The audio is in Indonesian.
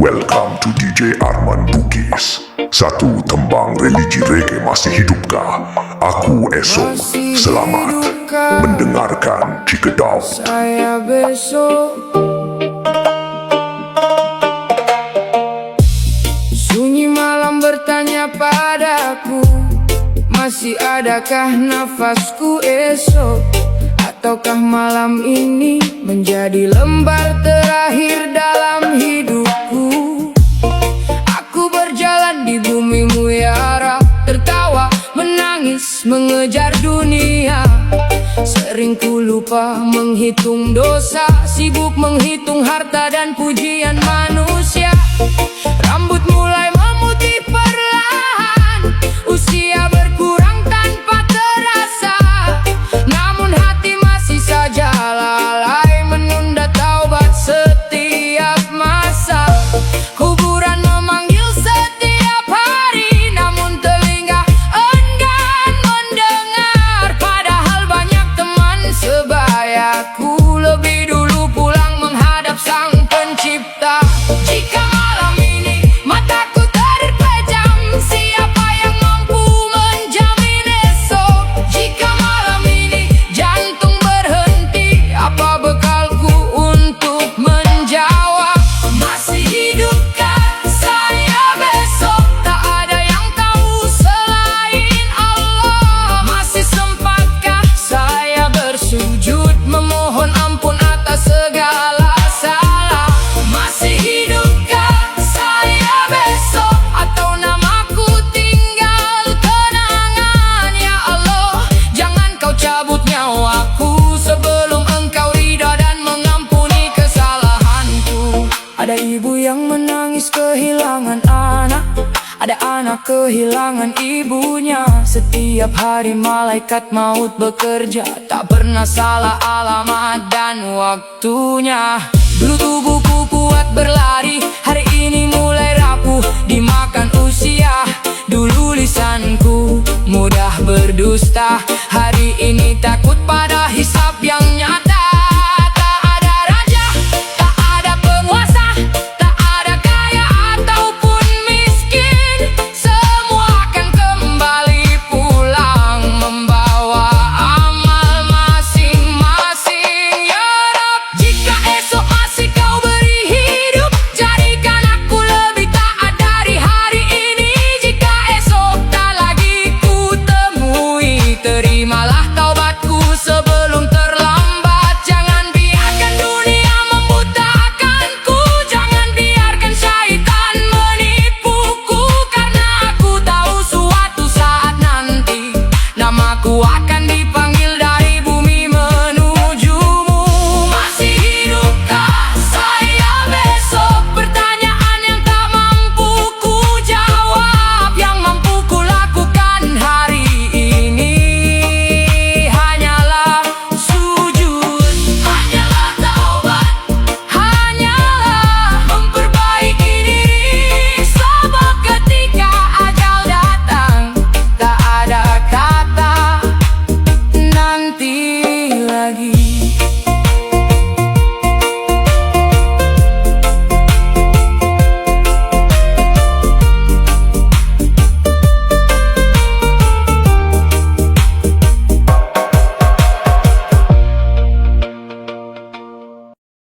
Welcome to DJ Arman Bugis. Satu tembang religi reggae masih hidupkah? Aku esok. Selamat mendengarkan Cikedaut. Saya besok. Sunyi malam bertanya padaku, masih adakah nafasku esok? Ataukah malam ini menjadi lembar terakhir dalam hidupku? Aku berjalan di bumimu ya Rab, tertawa, menangis, mengejar dunia. Sering ku lupa menghitung dosa, sibuk menghitung harta dan pujian manusia. Rambut mulai memutih perlahan, usia berkurang tanpa terasa. Namun hati masih saja lalai, menunda taubat setiap masa. Kuburan memanggil setiap hari, namun telinga enggan mendengar. Padahal banyak teman sebayaku lebih dulu pulang menghadap Sang Pencipta. Jika malam ini mataku terpejam, siapa yang mampu menjamin esok? Jika malam ini jantung berhenti, apa bekalku untuk menjawab? Masih hidupkah saya besok? Tak ada yang tahu selain Allah. Masih sempatkah saya bersujud memohon ampun atas segala salah? Masih hidupkah saya besok? Atau namaku tinggal kenangan? Ya Allah, jangan kau cabut nyawaku sebelum engkau ridha dan mengampuni kesalahanku. Ada ibu yang menangis kehilangan anak, ada anak kehilangan ibunya. Setiap hari malaikat maut bekerja, tak pernah salah alamat dan waktunya. Dulu tubuhku kuat berlari, hari ini mulai rapuh dimakan usia. Dulu lisanku mudah berdusta,